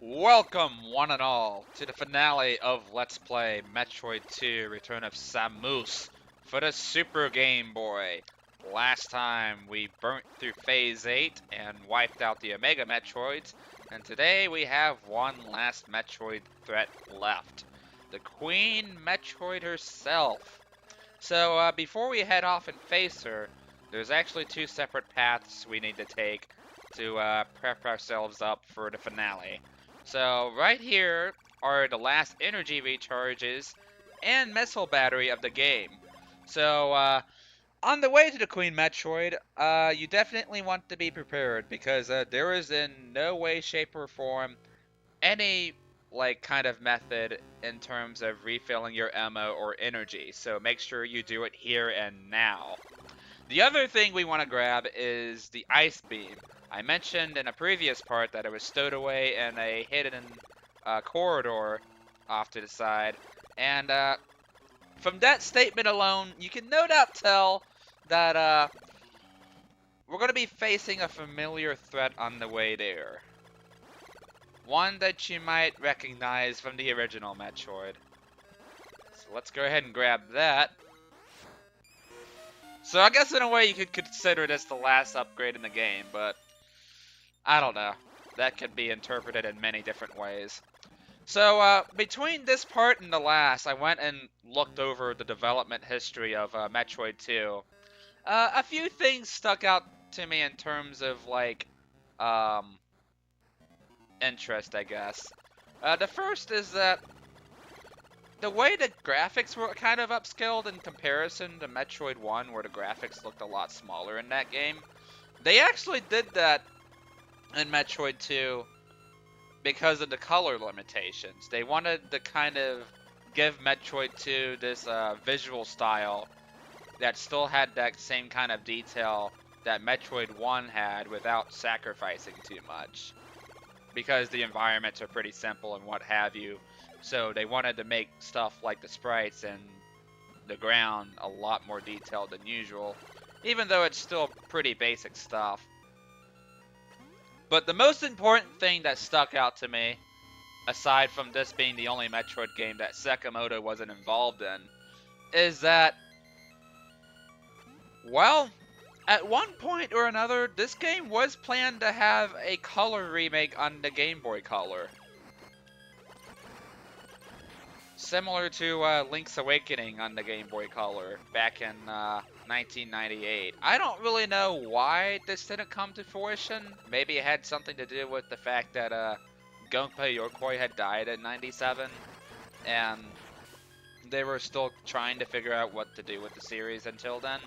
Welcome, one and all, to the finale of Let's Play Metroid 2 Return of Samus for the Super Game Boy. Last time we burnt through Phase 8 and wiped out the Omega Metroids, and today we have one last Metroid threat left. The Queen Metroid herself. So before we head off and face her, there's actually two separate paths we need to take to prep ourselves up for the finale. So right here are the last energy recharges and missile battery of the game. So on the way to the Queen Metroid, you definitely want to be prepared because there is in no way, shape, or form any kind of method in terms of refilling your ammo or energy. So make sure you do it here and now. The other thing we want to grab is the ice beam. I mentioned in a previous part that it was stowed away in a hidden corridor off to the side. And from that statement alone, you can no doubt tell that we're going to be facing a familiar threat on the way there. One that you might recognize from the original Metroid. So let's go ahead and grab that. So I guess in a way you could consider this the last upgrade in the game, but I don't know. That could be interpreted in many different ways. So between this part and the last, I went and looked over the development history of Metroid 2. A few things stuck out to me in terms of um, interest, I guess. The first is that the way the graphics were kind of upscaled in comparison to Metroid 1, where the graphics looked a lot smaller in that game, they actually did that in Metroid 2 because of the color limitations. They wanted to kind of give Metroid 2 this visual style that still had that same kind of detail that Metroid 1 had without sacrificing too much. Because the environments are pretty simple and what have you. So they wanted to make stuff like the sprites and the ground a lot more detailed than usual, even though it's still pretty basic stuff. But the most important thing that stuck out to me, aside from this being the only Metroid game that Sekimoto wasn't involved in, is that, well, at one point or another, this game was planned to have a color remake on the Game Boy Color. Similar to Link's Awakening on the Game Boy Color back in 1998. I don't really know why this didn't come to fruition. Maybe it had something to do with the fact that Gunpei Yokoi had died in 97, and they were still trying to figure out what to do with the series until then.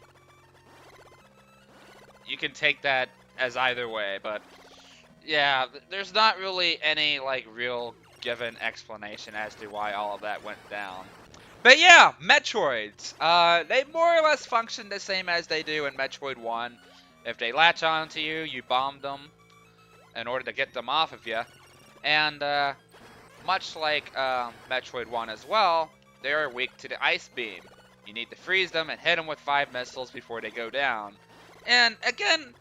You can take that as either way, but yeah, there's not really any real given explanation as to why all of that went down. But yeah, Metroids. They more or less function the same as they do in Metroid 1. If they latch onto you, you bomb them in order to get them off of you. And much like Metroid 1 as well, they are weak to the ice beam. You need to freeze them and hit them with 5 missiles before they go down. And again,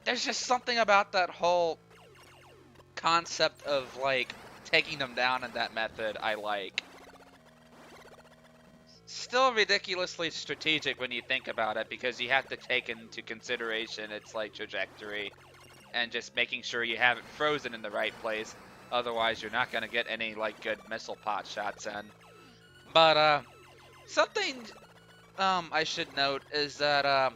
there's just something about that whole concept of taking them down in that method I like. Still ridiculously strategic when you think about it, because you have to take into consideration its trajectory and just making sure you have it frozen in the right place. Otherwise you're not going to get any good missile pot shots in. But something I should note is that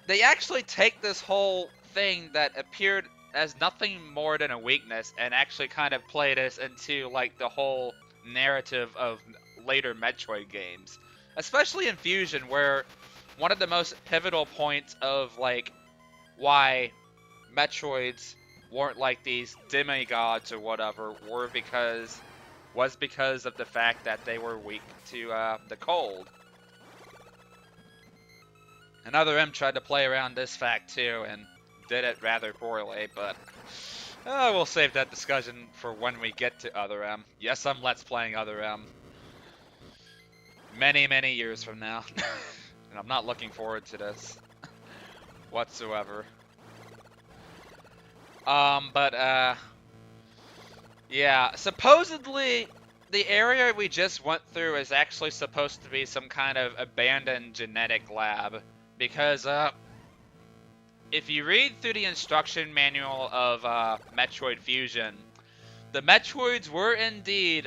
they actually take this whole thing that appeared as nothing more than a weakness and actually kind of play this into the whole narrative of later Metroid games. Especially in Fusion, where one of the most pivotal points of why Metroids weren't these demigods or whatever was because of the fact that they were weak to the cold. Another M tried to play around this fact too, and did it rather poorly, but we'll save that discussion for when we get to Other M. Yes, I'm Let's Playing Other M. Many, many years from now. And I'm not looking forward to this whatsoever. But yeah, supposedly the area we just went through is actually supposed to be some kind of abandoned genetic lab because if you read through the instruction manual of Metroid Fusion, the Metroids were indeed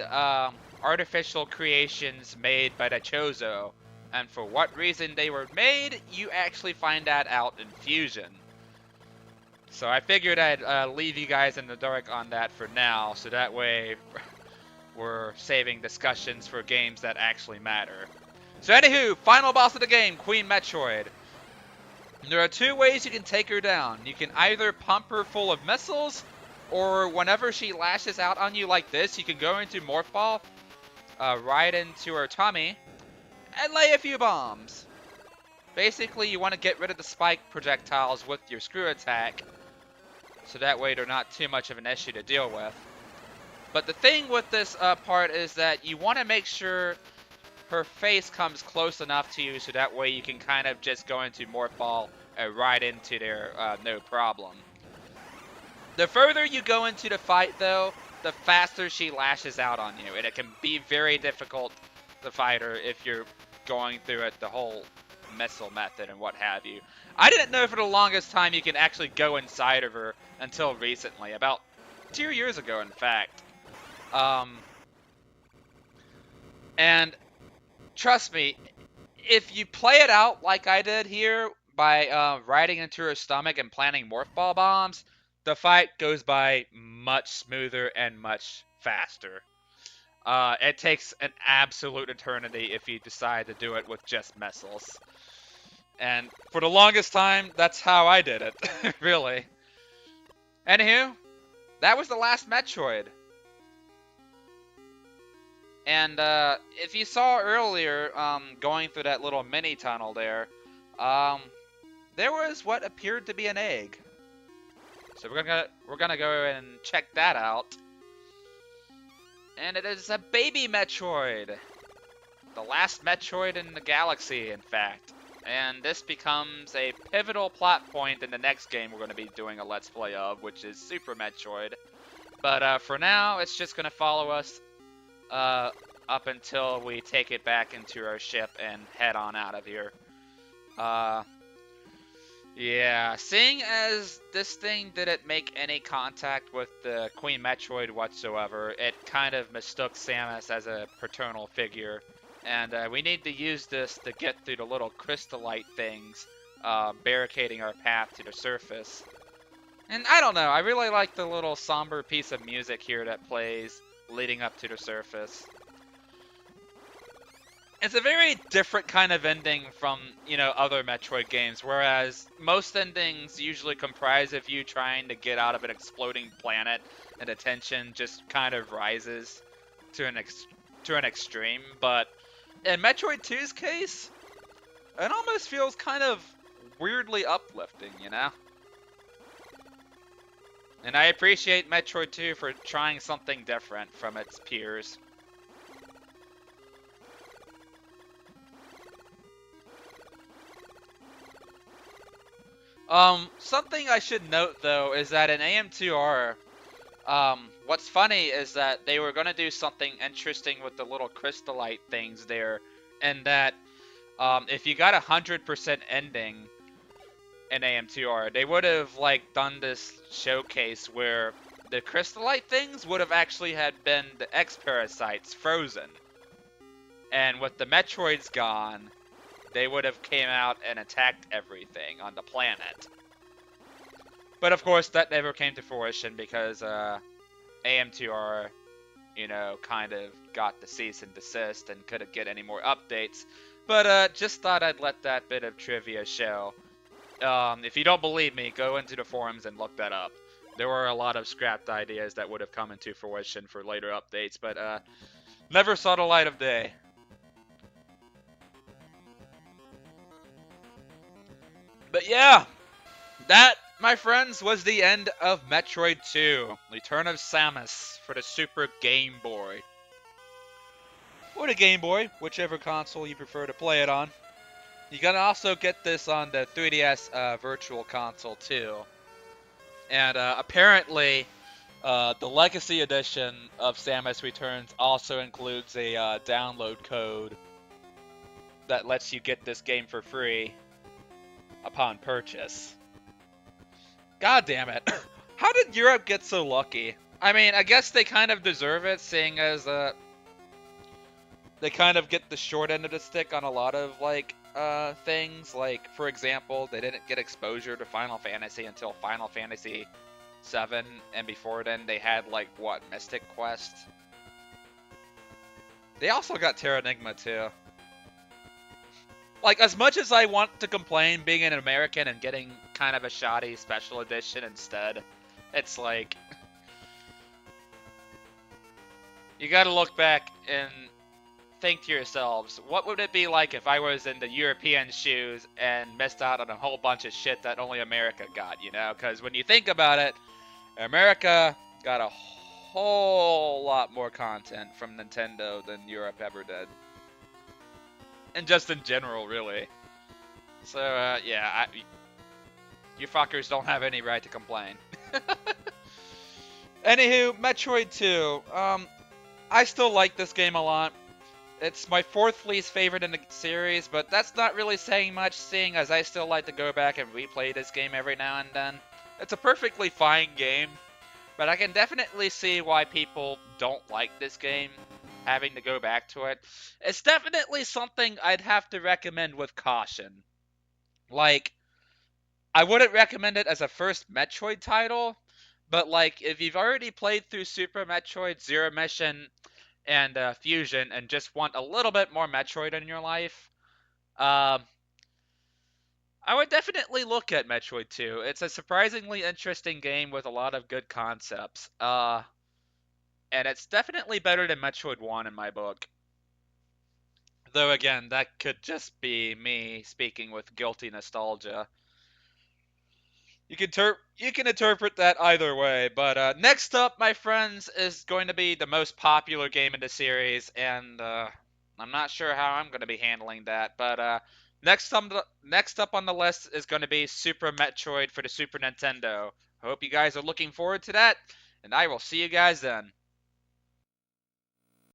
artificial creations made by the Chozo, and for what reason they were made, you actually find that out in Fusion. So I figured I'd leave you guys in the dark on that for now, so that way we're saving discussions for games that actually matter. So anywho, final boss of the game, Queen Metroid. There are two ways you can take her down. You can either pump her full of missiles, or whenever she lashes out on you like this, you can go into Morph Ball, right into her tummy, and lay a few bombs. Basically, you want to get rid of the spike projectiles with your screw attack, so that way they're not too much of an issue to deal with. But the thing with this part is that you want to make sure her face comes close enough to you so that way you can kind of just go into Morph Ball right into there, no problem. The further you go into the fight though, the faster she lashes out on you, and it can be very difficult to fight her if you're going through it the whole missile method and what have you. I didn't know for the longest time you can actually go inside of her until recently, about 2 years ago in fact. And trust me, if you play it out like I did here by riding into her stomach and planting Morph Ball bombs, the fight goes by much smoother and much faster. It takes an absolute eternity if you decide to do it with just missiles. And for the longest time, that's how I did it, really. Anywho, that was the last Metroid. And if you saw earlier, going through that little mini tunnel there, there was what appeared to be an egg. So we're gonna go and check that out. And it is a baby Metroid, the last Metroid in the galaxy, in fact. And this becomes a pivotal plot point in the next game we're going to be doing a Let's Play of, which is Super Metroid. But for now, it's just going to follow us up until we take it back into our ship and head on out of here. Yeah, seeing as this thing didn't make any contact with the Queen Metroid whatsoever, it kind of mistook Samus as a paternal figure. And we need to use this to get through the little crystallite things, barricading our path to the surface. And I don't know, I really like the little somber piece of music here that plays leading up to the surface. It's a very different kind of ending from, you know, other Metroid games, whereas most endings usually comprise of you trying to get out of an exploding planet and the tension just kind of rises to an extreme, but in Metroid 2's case, it almost feels kind of weirdly uplifting, you know? And I appreciate Metroid 2 for trying something different from its peers. Something I should note though is that in AM2R, what's funny is that they were gonna do something interesting with the little crystallite things there, and that if you got 100% ending in AM2R, they would have like done this showcase where the crystallite things would have actually had been the X-Parasites frozen, and with the Metroids gone, they would have came out and attacked everything on the planet. But of course, that never came to fruition because AM2R, you know, kind of got the cease and desist and couldn't get any more updates. But just thought I'd let that bit of trivia show. If you don't believe me, go into the forums and look that up. There were a lot of scrapped ideas that would have come into fruition for later updates, but never saw the light of day. But yeah, that, my friends, was the end of Metroid 2, Return of Samus for the Super Game Boy. Or the Game Boy, whichever console you prefer to play it on. You can also get this on the 3DS Virtual Console too. And apparently, the Legacy Edition of Samus Returns also includes a download code that lets you get this game for free upon purchase. God damn it. How did Europe get so lucky? I mean, I guess they kind of deserve it, seeing as they kind of get the short end of the stick on a lot of like things. Like, for example, they didn't get exposure to Final Fantasy until Final Fantasy 7, and before then they had like what, Mystic Quest. They also got Terranigma too. Like, as much as I want to complain being an American and getting kind of a shoddy special edition instead, it's like you gotta look back and think to yourselves, what would it be like if I was in the European shoes and missed out on a whole bunch of shit that only America got, you know? Because when you think about it, America got a whole lot more content from Nintendo than Europe ever did. And just in general, really. So, yeah, you fuckers don't have any right to complain. Anywho, Metroid 2. I still like this game a lot. It's my fourth least favorite in the series, but that's not really saying much, seeing as I still like to go back and replay this game every now and then. It's a perfectly fine game, but I can definitely see why people don't like this game, having to go back to it. It's definitely something I'd have to recommend with caution. Like, I wouldn't recommend it as a first Metroid title, but like, if you've already played through Super Metroid, Zero Mission, and Fusion, and just want a little bit more Metroid in your life, um, I would definitely look at Metroid 2. It's a surprisingly interesting game with a lot of good concepts. And it's definitely better than Metroid 1 in my book. Though again, that could just be me speaking with guilty nostalgia. You can interpret that either way, but next up, my friends, is going to be the most popular game in the series, and I'm not sure how I'm going to be handling that. But next up on the list is going to be Super Metroid for the Super Nintendo. I hope you guys are looking forward to that, and I will see you guys then.